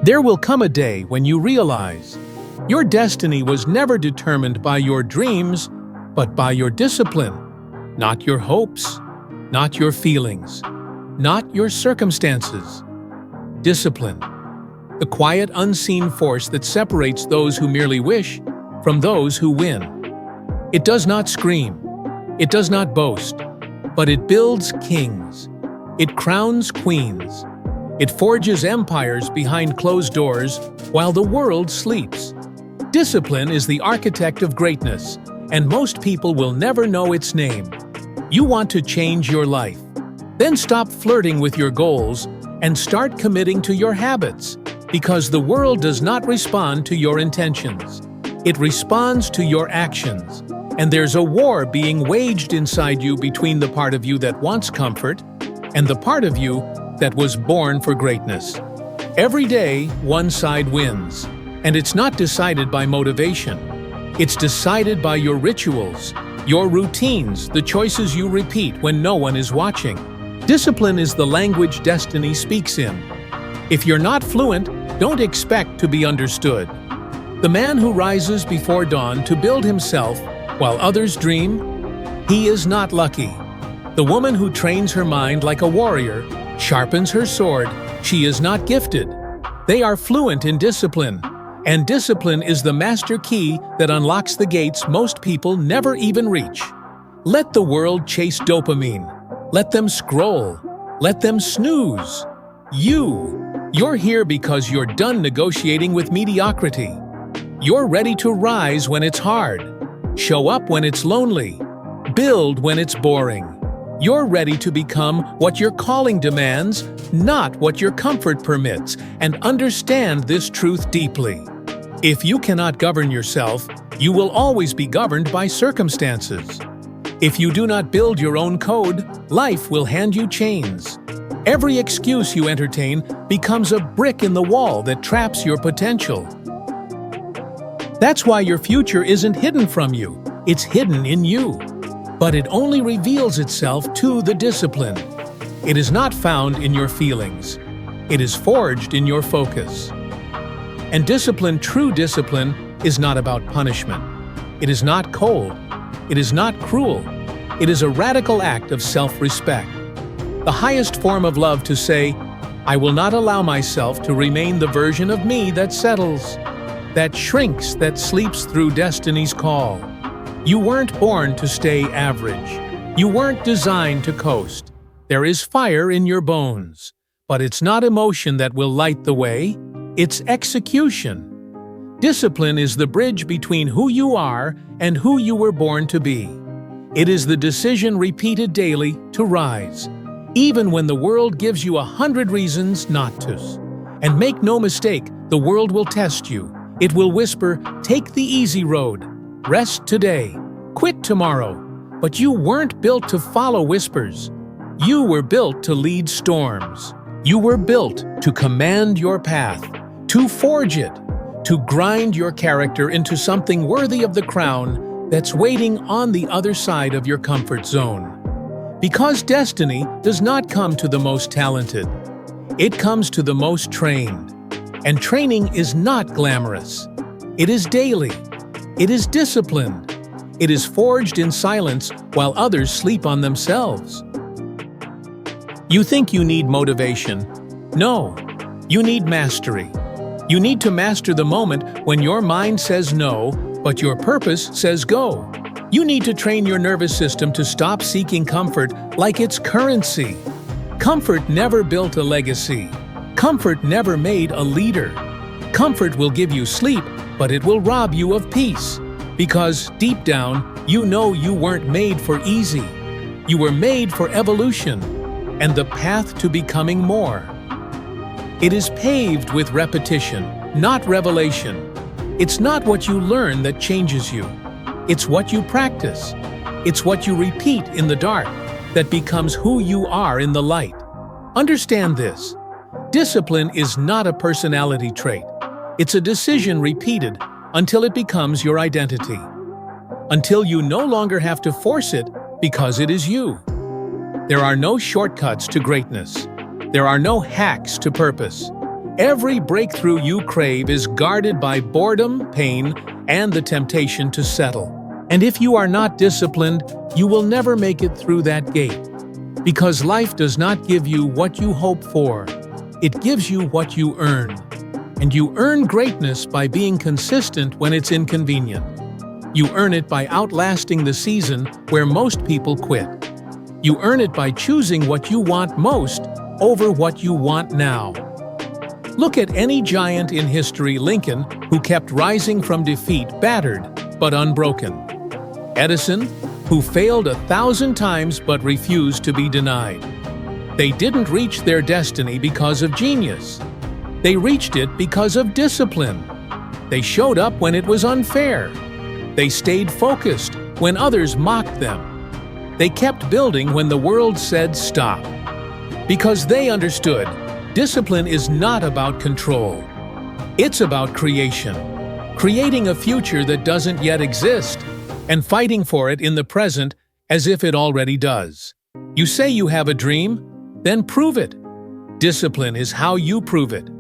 There will come a day when you realize your destiny was never determined by your dreams, but by your discipline, not your hopes, not your feelings, not your circumstances. Discipline, the quiet, unseen force that separates those who merely wish from those who win. It does not scream, it does not boast, but it builds kings. It crowns queens. It forges empires behind closed doors while the world sleeps. Discipline is the architect of greatness, and most people will never know its name. You want to change your life? Then stop flirting with your goals and start committing to your habits, because the world does not respond to your intentions. It responds to your actions, and there's a war being waged inside you between the part of you that wants comfort and the part of you that was born for greatness. Every day, one side wins, and it's not decided by motivation. It's decided by your rituals, your routines, the choices you repeat when no one is watching. Discipline is the language destiny speaks in. If you're not fluent, don't expect to be understood. The man who rises before dawn to build himself while others dream, he is not lucky. The woman who trains her mind like a warrior, sharpens her sword, she is not gifted. They are fluent in discipline, and discipline is the master key that unlocks the gates most people never even reach. Let the world chase dopamine. Let them scroll. Let them snooze. You're here because you're done negotiating with mediocrity. You're ready to rise when it's hard, show up when it's lonely, build when it's boring. You're ready to become what your calling demands, not what your comfort permits, and understand this truth deeply. If you cannot govern yourself, you will always be governed by circumstances. If you do not build your own code, life will hand you chains. Every excuse you entertain becomes a brick in the wall that traps your potential. That's why your future isn't hidden from you, it's hidden in you. But it only reveals itself to the discipline. It is not found in your feelings. It is forged in your focus. And discipline, true discipline, is not about punishment. It is not cold. It is not cruel. It is a radical act of self-respect. The highest form of love to say, I will not allow myself to remain the version of me that settles, that shrinks, that sleeps through destiny's call. You weren't born to stay average. You weren't designed to coast. There is fire in your bones. But it's not emotion that will light the way. It's execution. Discipline is the bridge between who you are and who you were born to be. It is the decision repeated daily to rise, even when the world gives you 100 reasons not to. And make no mistake, the world will test you. It will whisper, take the easy road. Rest today, quit tomorrow. But you weren't built to follow whispers. You were built to lead storms. You were built to command your path, to forge it, to grind your character into something worthy of the crown that's waiting on the other side of your comfort zone. Because destiny does not come to the most talented. It comes to the most trained. And training is not glamorous. It is daily. It is disciplined. It is forged in silence while others sleep on themselves. You think you need motivation. No, you need mastery. You need to master the moment when your mind says no, but your purpose says go. You need to train your nervous system to stop seeking comfort like it's currency. Comfort never built a legacy. Comfort never made a leader. Comfort will give you sleep, but it will rob you of peace. Because deep down, you know you weren't made for easy. You were made for evolution and the path to becoming more. It is paved with repetition, not revelation. It's not what you learn that changes you. It's what you practice. It's what you repeat in the dark that becomes who you are in the light. Understand this. Discipline is not a personality trait. It's a decision repeated until it becomes your identity. Until you no longer have to force it because it is you. There are no shortcuts to greatness. There are no hacks to purpose. Every breakthrough you crave is guarded by boredom, pain, and the temptation to settle. And if you are not disciplined, you will never make it through that gate. Because life does not give you what you hope for, it gives you what you earn. And you earn greatness by being consistent when it's inconvenient. You earn it by outlasting the season where most people quit. You earn it by choosing what you want most over what you want now. Look at any giant in history, Lincoln, who kept rising from defeat, battered but unbroken. Edison, who failed 1,000 times but refused to be denied. They didn't reach their destiny because of genius. They reached it because of discipline. They showed up when it was unfair. They stayed focused when others mocked them. They kept building when the world said stop. Because they understood, discipline is not about control. It's about creation. Creating a future that doesn't yet exist, and fighting for it in the present as if it already does. You say you have a dream? Then prove it. Discipline is how you prove it.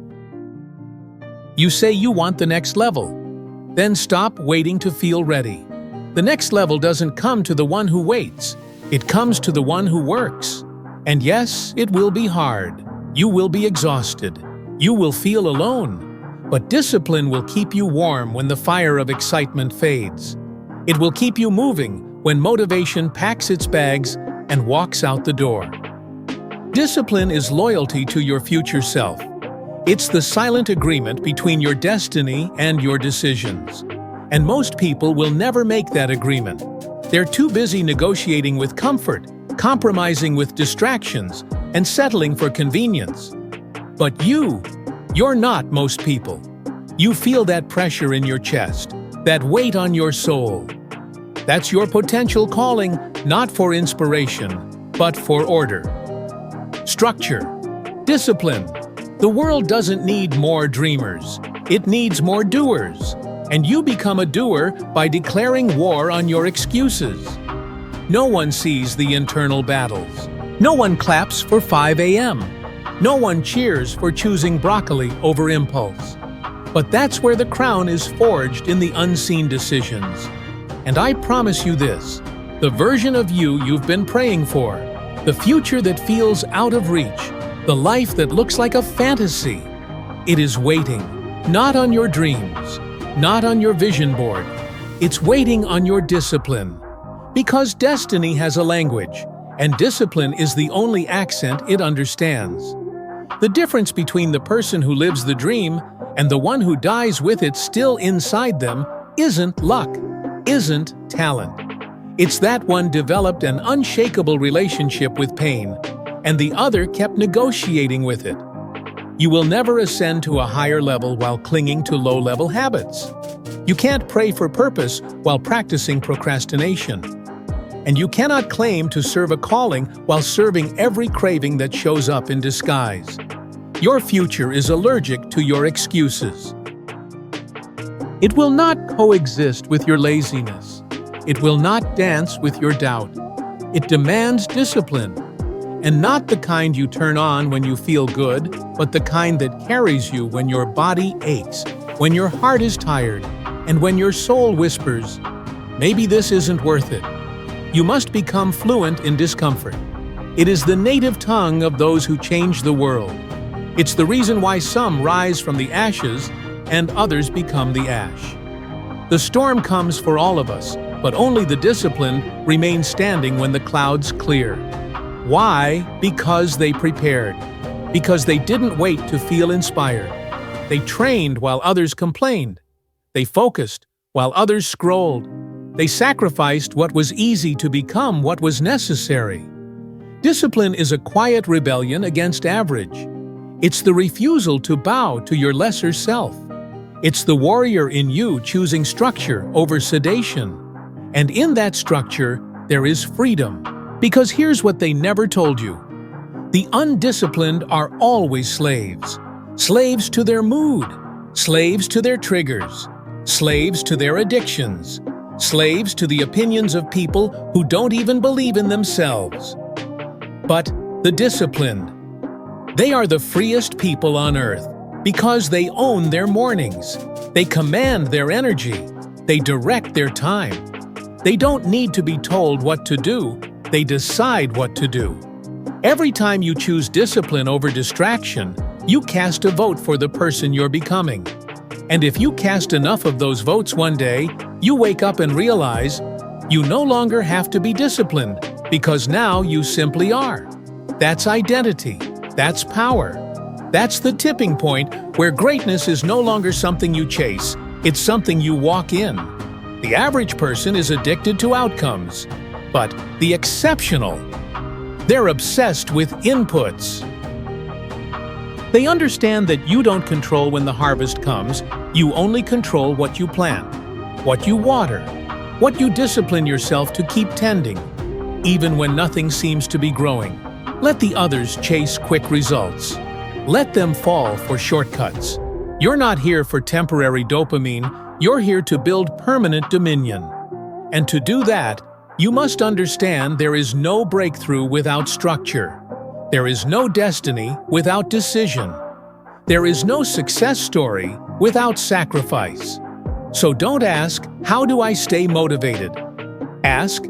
You say you want the next level? Then stop waiting to feel ready. The next level doesn't come to the one who waits. It comes to the one who works. And yes, it will be hard. You will be exhausted. You will feel alone. But discipline will keep you warm when the fire of excitement fades. It will keep you moving when motivation packs its bags and walks out the door. Discipline is loyalty to your future self. It's the silent agreement between your destiny and your decisions. And most people will never make that agreement. They're too busy negotiating with comfort, compromising with distractions, and settling for convenience. But you're not most people. You feel that pressure in your chest, that weight on your soul. That's your potential calling, not for inspiration, but for order. Structure. Discipline. The world doesn't need more dreamers. It needs more doers. And you become a doer by declaring war on your excuses. No one sees the internal battles. No one claps for 5 a.m. No one cheers for choosing broccoli over impulse. But that's where the crown is forged, in the unseen decisions. And I promise you this, the version of you you've been praying for, the future that feels out of reach, the life that looks like a fantasy, it is waiting, not on your dreams, not on your vision board. It's waiting on your discipline. Because destiny has a language, and discipline is the only accent it understands. The difference between the person who lives the dream and the one who dies with it still inside them isn't luck, isn't talent. It's that one developed an unshakable relationship with pain, and the other kept negotiating with it. You will never ascend to a higher level while clinging to low-level habits. You can't pray for purpose while practicing procrastination. And you cannot claim to serve a calling while serving every craving that shows up in disguise. Your future is allergic to your excuses. It will not coexist with your laziness. It will not dance with your doubt. It demands discipline. And not the kind you turn on when you feel good, but the kind that carries you when your body aches, when your heart is tired, and when your soul whispers, maybe this isn't worth it. You must become fluent in discomfort. It is the native tongue of those who change the world. It's the reason why some rise from the ashes and others become the ash. The storm comes for all of us, but only the disciplined remain standing when the clouds clear. Why? Because they prepared. Because they didn't wait to feel inspired. They trained while others complained. They focused while others scrolled. They sacrificed what was easy to become what was necessary. Discipline is a quiet rebellion against average. It's the refusal to bow to your lesser self. It's the warrior in you choosing structure over sedation. And in that structure, there is freedom. Because here's what they never told you. The undisciplined are always slaves. Slaves to their mood. Slaves to their triggers. Slaves to their addictions. Slaves to the opinions of people who don't even believe in themselves. But the disciplined, they are the freest people on earth Because they own their mornings. They command their energy. They direct their time. They don't need to be told what to do. They decide what to do. Every time you choose discipline over distraction, you cast a vote for the person you're becoming. And if you cast enough of those votes one day, you wake up and realize you no longer have to be disciplined because now you simply are. That's identity. That's power. That's the tipping point where greatness is no longer something you chase, it's something you walk in. The average person is addicted to outcomes, but the exceptional, they're obsessed with inputs. They understand that you don't control when the harvest comes, you only control what you plant, what you water, what you discipline yourself to keep tending, even when nothing seems to be growing. Let the others chase quick results. Let them fall for shortcuts. You're not here for temporary dopamine, you're here to build permanent dominion. And to do that, you must understand there is no breakthrough without structure. There is no destiny without decision. There is no success story without sacrifice. So don't ask, how do I stay motivated? Ask,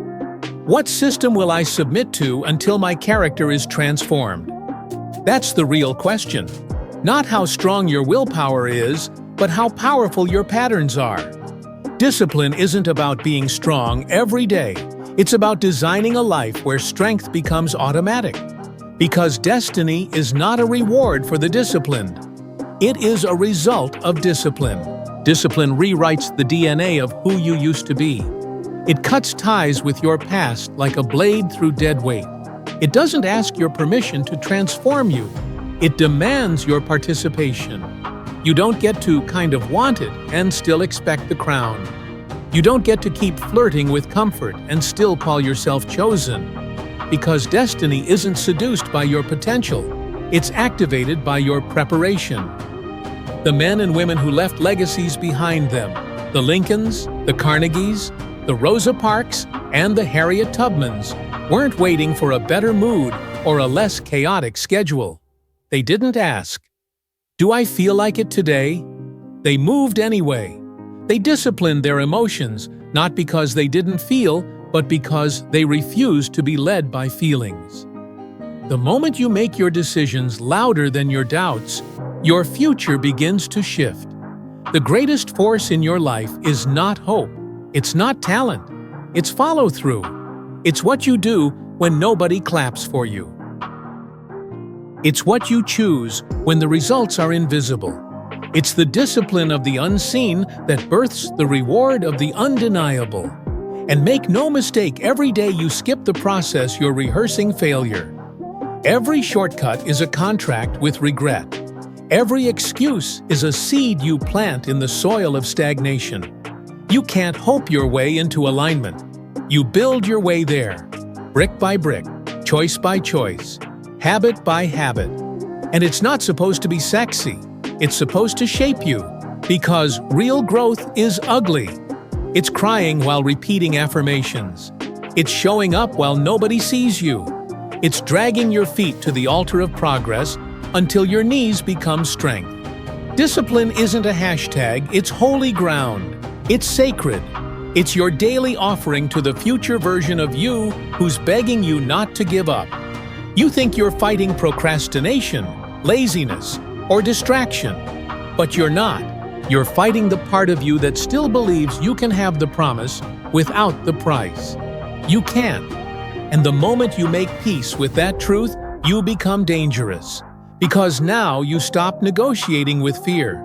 what system will I submit to until my character is transformed? That's the real question. Not how strong your willpower is, but how powerful your patterns are. Discipline isn't about being strong every day. It's about designing a life where strength becomes automatic. Because destiny is not a reward for the disciplined. It is a result of discipline. Discipline rewrites the DNA of who you used to be. It cuts ties with your past like a blade through dead weight. It doesn't ask your permission to transform you. It demands your participation. You don't get to kind of want it and still expect the crown. You don't get to keep flirting with comfort and still call yourself chosen. Because destiny isn't seduced by your potential. It's activated by your preparation. The men and women who left legacies behind them, the Lincolns, the Carnegies, the Rosa Parks, and the Harriet Tubmans, weren't waiting for a better mood or a less chaotic schedule. They didn't ask, "Do I feel like it today?" They moved anyway. They disciplined their emotions, not because they didn't feel, but because they refused to be led by feelings. The moment you make your decisions louder than your doubts, your future begins to shift. The greatest force in your life is not hope. It's not talent. It's follow-through. It's what you do when nobody claps for you. It's what you choose when the results are invisible. It's the discipline of the unseen that births the reward of the undeniable. And make no mistake, every day you skip the process, you're rehearsing failure. Every shortcut is a contract with regret. Every excuse is a seed you plant in the soil of stagnation. You can't hope your way into alignment. You build your way there, brick by brick, choice by choice, habit by habit. And it's not supposed to be sexy. It's supposed to shape you, because real growth is ugly. It's crying while repeating affirmations. It's showing up while nobody sees you. It's dragging your feet to the altar of progress until your knees become strength. Discipline isn't a hashtag, it's holy ground. It's sacred. It's your daily offering to the future version of you who's begging you not to give up. You think you're fighting procrastination, laziness, or distraction, but you're not. You're fighting the part of you that still believes you can have the promise without the price. You can't. And the moment you make peace with that truth, you become dangerous. Because now you stop negotiating with fear.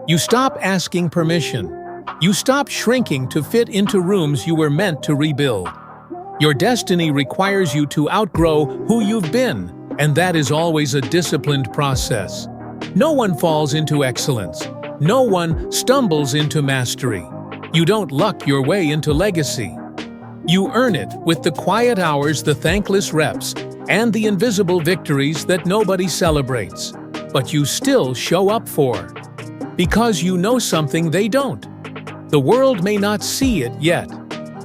You stop asking permission. You stop shrinking to fit into rooms you were meant to rebuild. Your destiny requires you to outgrow who you've been, and that is always a disciplined process. No one falls into excellence. No one stumbles into mastery. You don't luck your way into legacy. You earn it with the quiet hours, the thankless reps, and the invisible victories that nobody celebrates, but you still show up for. Because you know something they don't. The world may not see it yet,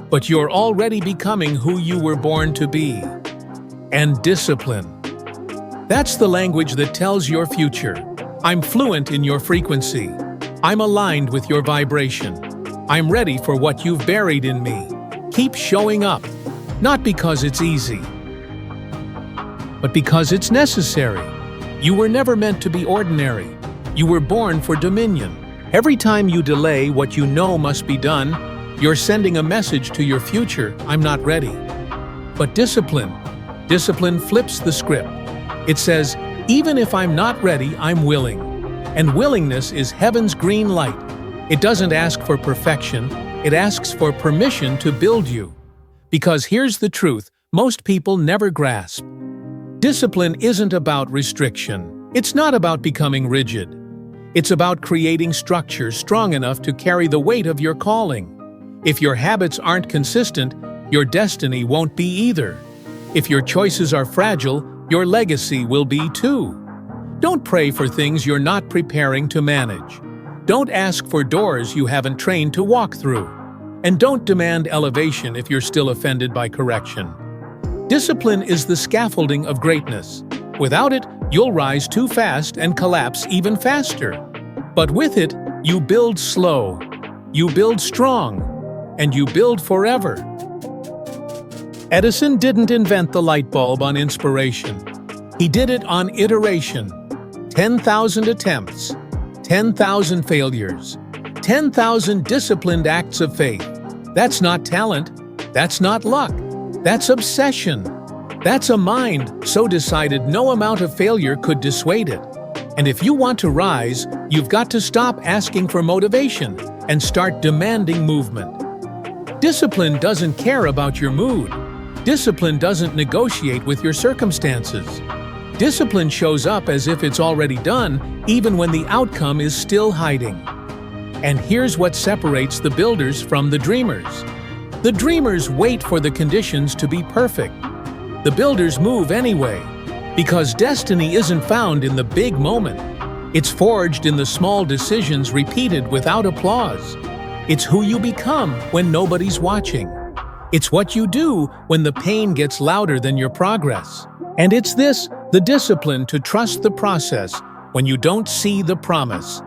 but you're already becoming who you were born to be. And discipline. That's the language that tells your future. I'm fluent in your frequency. I'm aligned with your vibration. I'm ready for what you've buried in me. Keep showing up, not because it's easy, but because it's necessary. You were never meant to be ordinary. You were born for dominion. Every time you delay what you know must be done, you're sending a message to your future, I'm not ready. But discipline flips the script. It says, even if I'm not ready, I'm willing. And willingness is heaven's green light. It doesn't ask for perfection, it asks for permission to build you. Because here's the truth, most people never grasp. Discipline isn't about restriction. It's not about becoming rigid. It's about creating structure strong enough to carry the weight of your calling. If your habits aren't consistent, your destiny won't be either. If your choices are fragile, your legacy will be too. Don't pray for things you're not preparing to manage. Don't ask for doors you haven't trained to walk through. And don't demand elevation if you're still offended by correction. Discipline is the scaffolding of greatness. Without it, you'll rise too fast and collapse even faster. But with it, you build slow, you build strong, and you build forever. Edison didn't invent the light bulb on inspiration. He did it on iteration. 10,000 attempts, 10,000 failures, 10,000 disciplined acts of faith. That's not talent, that's not luck, that's obsession. That's a mind so decided no amount of failure could dissuade it. And if you want to rise, you've got to stop asking for motivation and start demanding movement. Discipline doesn't care about your mood. Discipline doesn't negotiate with your circumstances. Discipline shows up as if it's already done, even when the outcome is still hiding. And here's what separates the builders from the dreamers. The dreamers wait for the conditions to be perfect. The builders move anyway, because destiny isn't found in the big moment. It's forged in the small decisions repeated without applause. It's who you become when nobody's watching. It's what you do when the pain gets louder than your progress. And it's this, the discipline to trust the process when you don't see the promise.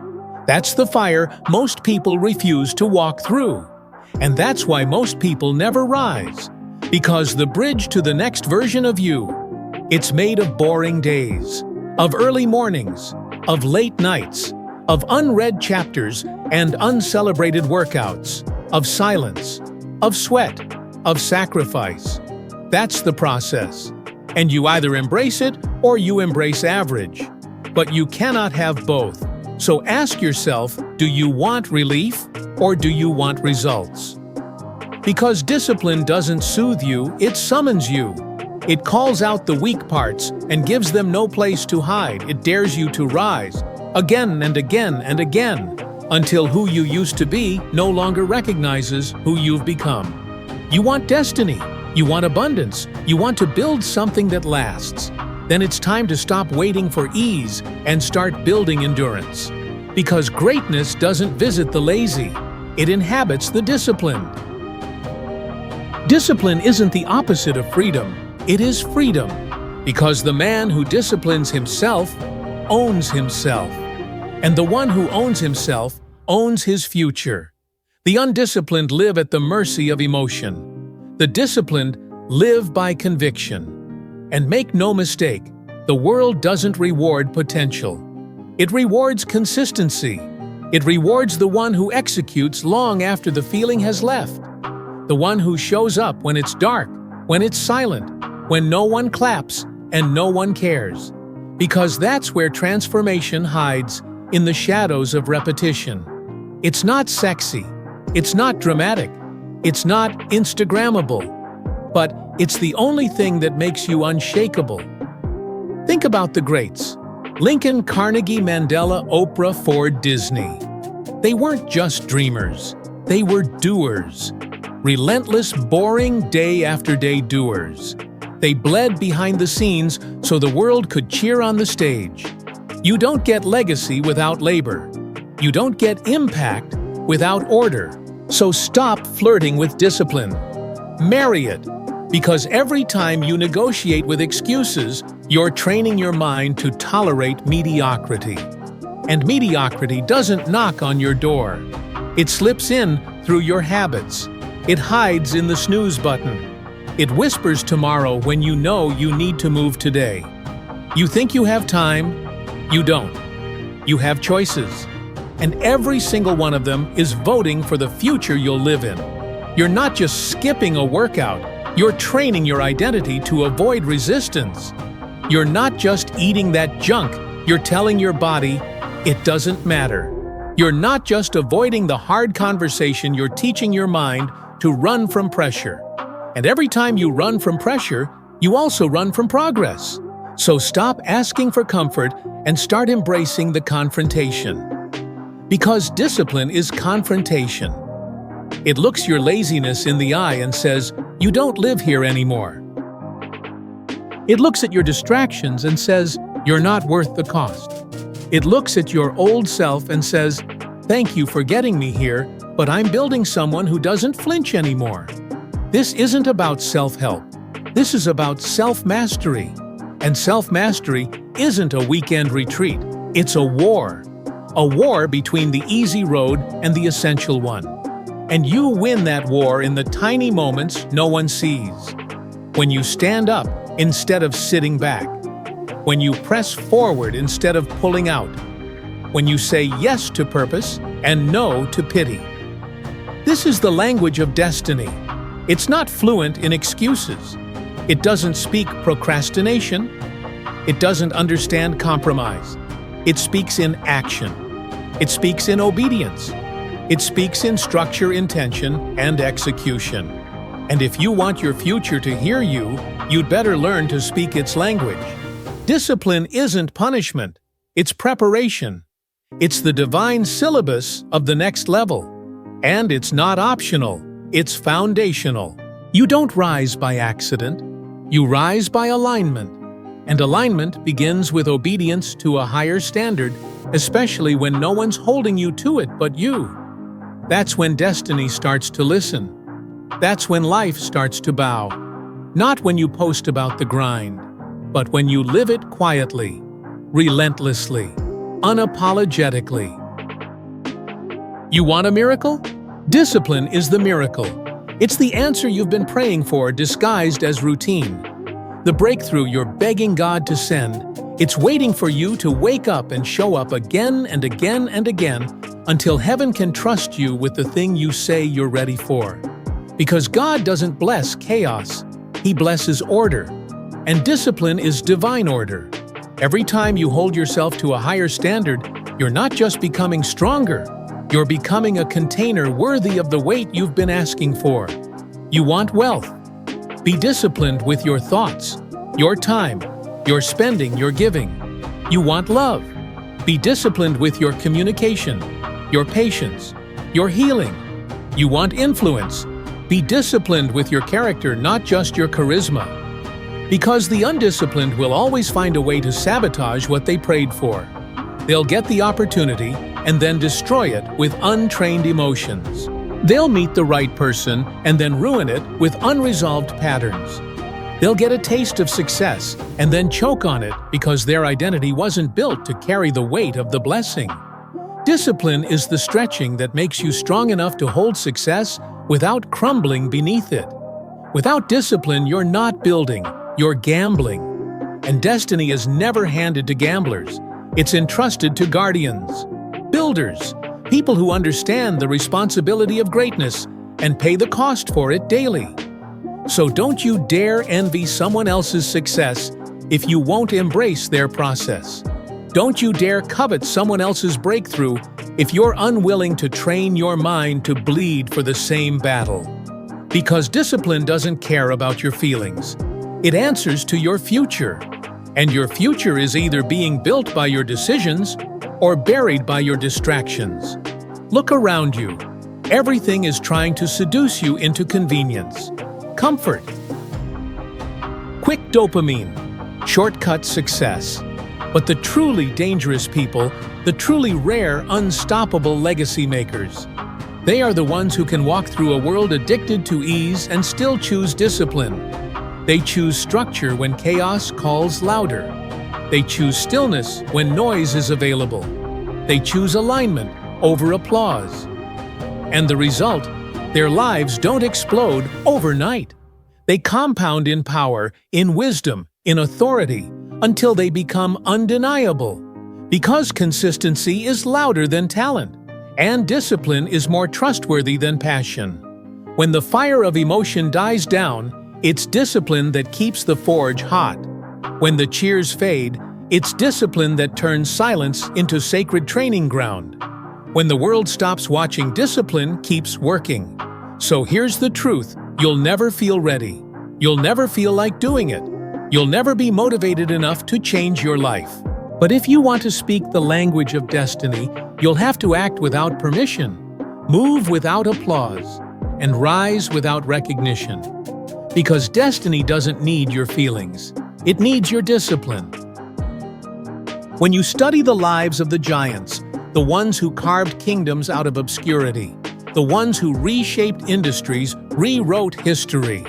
That's the fire most people refuse to walk through. And that's why most people never rise. Because the bridge to the next version of you, it's made of boring days, of early mornings, of late nights, of unread chapters and uncelebrated workouts, of silence, of sweat, of sacrifice. That's the process. And you either embrace it or you embrace average. But you cannot have both. So ask yourself, do you want relief or do you want results? Because discipline doesn't soothe you, it summons you. It calls out the weak parts and gives them no place to hide. It dares you to rise, again and again and again, until who you used to be no longer recognizes who you've become. You want destiny, you want abundance, you want to build something that lasts. Then it's time to stop waiting for ease and start building endurance. Because greatness doesn't visit the lazy, it inhabits the disciplined. Discipline isn't the opposite of freedom, it is freedom. Because the man who disciplines himself owns himself. And the one who owns himself owns his future. The undisciplined live at the mercy of emotion. The disciplined live by conviction. And make no mistake, the world doesn't reward potential. It rewards consistency. It rewards the one who executes long after the feeling has left. The one who shows up when it's dark, when it's silent, when no one claps and no one cares. Because that's where transformation hides, in the shadows of repetition. It's not sexy. It's not dramatic. It's not Instagrammable. But it's the only thing that makes you unshakable. Think about the greats. Lincoln, Carnegie, Mandela, Oprah, Ford, Disney. They weren't just dreamers. They were doers. Relentless, boring, day after day doers. They bled behind the scenes so the world could cheer on the stage. You don't get legacy without labor. You don't get impact without order. So stop flirting with discipline. Marry it. Because every time you negotiate with excuses, you're training your mind to tolerate mediocrity. And mediocrity doesn't knock on your door. It slips in through your habits. It hides in the snooze button. It whispers tomorrow when you know you need to move today. You think you have time? You don't. You have choices. And every single one of them is voting for the future you'll live in. You're not just skipping a workout, you're training your identity to avoid resistance. You're not just eating that junk, you're telling your body, it doesn't matter. You're not just avoiding the hard conversation, you're teaching your mind to run from pressure. And every time you run from pressure, you also run from progress. So stop asking for comfort and start embracing the confrontation. Because discipline is confrontation. It looks your laziness in the eye and says, you don't live here anymore. It looks at your distractions and says, you're not worth the cost. It looks at your old self and says, thank you for getting me here, but I'm building someone who doesn't flinch anymore. This isn't about self-help. This is about self-mastery. And self-mastery isn't a weekend retreat. It's a war. A war between the easy road and the essential one. And you win that war in the tiny moments no one sees. When you stand up instead of sitting back. When you press forward instead of pulling out. When you say yes to purpose and no to pity. This is the language of destiny. It's not fluent in excuses. It doesn't speak procrastination. It doesn't understand compromise. It speaks in action. It speaks in obedience. It speaks in structure, intention, and execution. And if you want your future to hear you, you'd better learn to speak its language. Discipline isn't punishment. It's preparation. It's the divine syllabus of the next level. And it's not optional. It's foundational. You don't rise by accident. You rise by alignment. And alignment begins with obedience to a higher standard, especially when no one's holding you to it but you. That's when destiny starts to listen. That's when life starts to bow. Not when you post about the grind, but when you live it quietly, relentlessly, unapologetically. You want a miracle? Discipline is the miracle. It's the answer you've been praying for disguised as routine. The breakthrough you're begging God to send, it's waiting for you to wake up and show up again and again and again until heaven can trust you with the thing you say you're ready for. Because God doesn't bless chaos, He blesses order. And discipline is divine order. Every time you hold yourself to a higher standard, you're not just becoming stronger, you're becoming a container worthy of the weight you've been asking for. You want wealth? Be disciplined with your thoughts, your time, your spending, your giving. You want love? Be disciplined with your communication, your patience, your healing. You want influence? Be disciplined with your character, not just your charisma. Because the undisciplined will always find a way to sabotage what they prayed for. They'll get the opportunity and then destroy it with untrained emotions. They'll meet the right person and then ruin it with unresolved patterns. They'll get a taste of success and then choke on it because their identity wasn't built to carry the weight of the blessing. Discipline is the stretching that makes you strong enough to hold success without crumbling beneath it. Without discipline, you're not building, you're gambling. And destiny is never handed to gamblers. It's entrusted to guardians, builders, people who understand the responsibility of greatness and pay the cost for it daily. So don't you dare envy someone else's success if you won't embrace their process. Don't you dare covet someone else's breakthrough if you're unwilling to train your mind to bleed for the same battle. Because discipline doesn't care about your feelings. It answers to your future. And your future is either being built by your decisions or buried by your distractions. Look around you. Everything is trying to seduce you into convenience, comfort, quick dopamine, shortcut success. But the truly dangerous people, the truly rare, unstoppable legacy makers, they are the ones who can walk through a world addicted to ease and still choose discipline. They choose structure when chaos calls louder. They choose stillness when noise is available. They choose alignment over applause. And the result? Their lives don't explode overnight. They compound in power, in wisdom, in authority, until they become undeniable. Because consistency is louder than talent, and discipline is more trustworthy than passion. When the fire of emotion dies down, it's discipline that keeps the forge hot. When the cheers fade, it's discipline that turns silence into sacred training ground. When the world stops watching, discipline keeps working. So here's the truth: you'll never feel ready. You'll never feel like doing it. You'll never be motivated enough to change your life. But if you want to speak the language of destiny, you'll have to act without permission, move without applause, and rise without recognition. Because destiny doesn't need your feelings. It needs your discipline. When you study the lives of the giants, the ones who carved kingdoms out of obscurity, the ones who reshaped industries, rewrote history,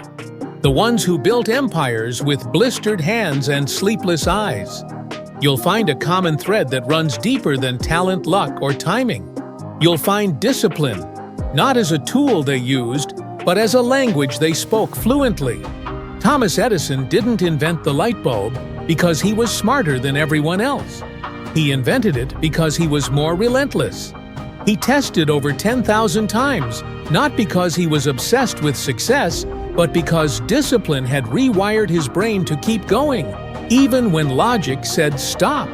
the ones who built empires with blistered hands and sleepless eyes, you'll find a common thread that runs deeper than talent, luck, or timing. You'll find discipline, not as a tool they used, but as a language they spoke fluently. Thomas Edison didn't invent the light bulb because he was smarter than everyone else. He invented it because he was more relentless. He tested over 10,000 times, not because he was obsessed with success, but because discipline had rewired his brain to keep going, even when logic said stop.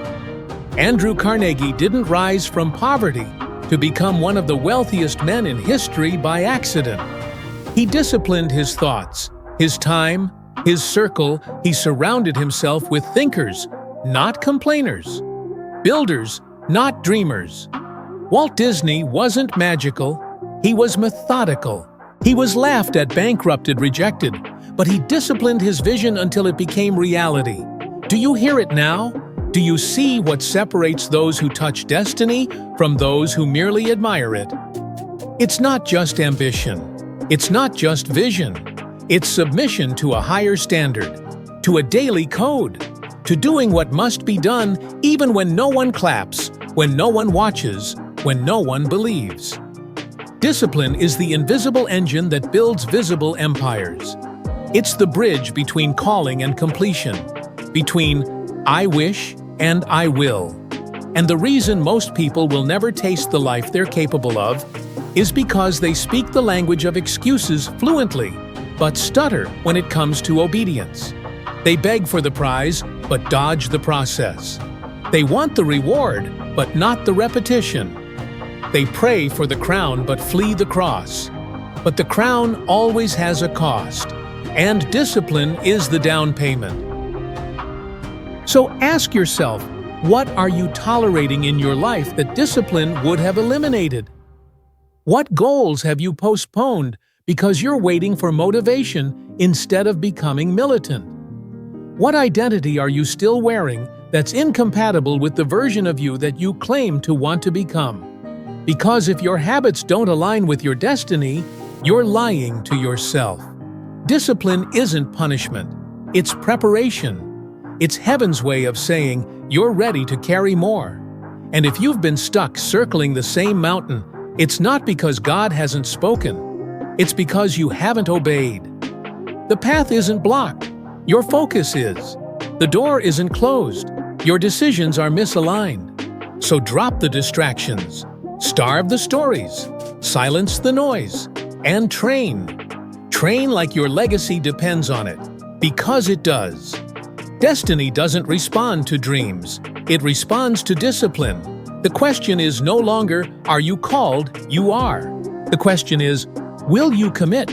Andrew Carnegie didn't rise from poverty to become one of the wealthiest men in history by accident. He disciplined his thoughts, his time, his circle. He surrounded himself with thinkers, not complainers, builders, not dreamers. Walt Disney wasn't magical, he was methodical. He was laughed at, bankrupted, rejected, but he disciplined his vision until it became reality. Do you hear it now? Do you see what separates those who touch destiny from those who merely admire it? It's not just ambition. It's not just vision. It's submission to a higher standard, to a daily code, to doing what must be done even when no one claps, when no one watches, when no one believes. Discipline is the invisible engine that builds visible empires. It's the bridge between calling and completion, between I wish and I will. And the reason most people will never taste the life they're capable of is because they speak the language of excuses fluently, but stutter when it comes to obedience. They beg for the prize, but dodge the process. They want the reward, but not the repetition. They pray for the crown but flee the cross. But the crown always has a cost, and discipline is the down payment. So ask yourself, what are you tolerating in your life that discipline would have eliminated? What goals have you postponed because you're waiting for motivation instead of becoming militant? What identity are you still wearing that's incompatible with the version of you that you claim to want to become? Because if your habits don't align with your destiny, you're lying to yourself. Discipline isn't punishment. It's preparation. It's heaven's way of saying you're ready to carry more. And if you've been stuck circling the same mountain, it's not because God hasn't spoken. It's because you haven't obeyed. The path isn't blocked. Your focus is. The door isn't closed. Your decisions are misaligned. So drop the distractions. Starve the stories, silence the noise, and train. Train like your legacy depends on it, because it does. Destiny doesn't respond to dreams, it responds to discipline. The question is no longer, are you called? You are. The question is, will you commit?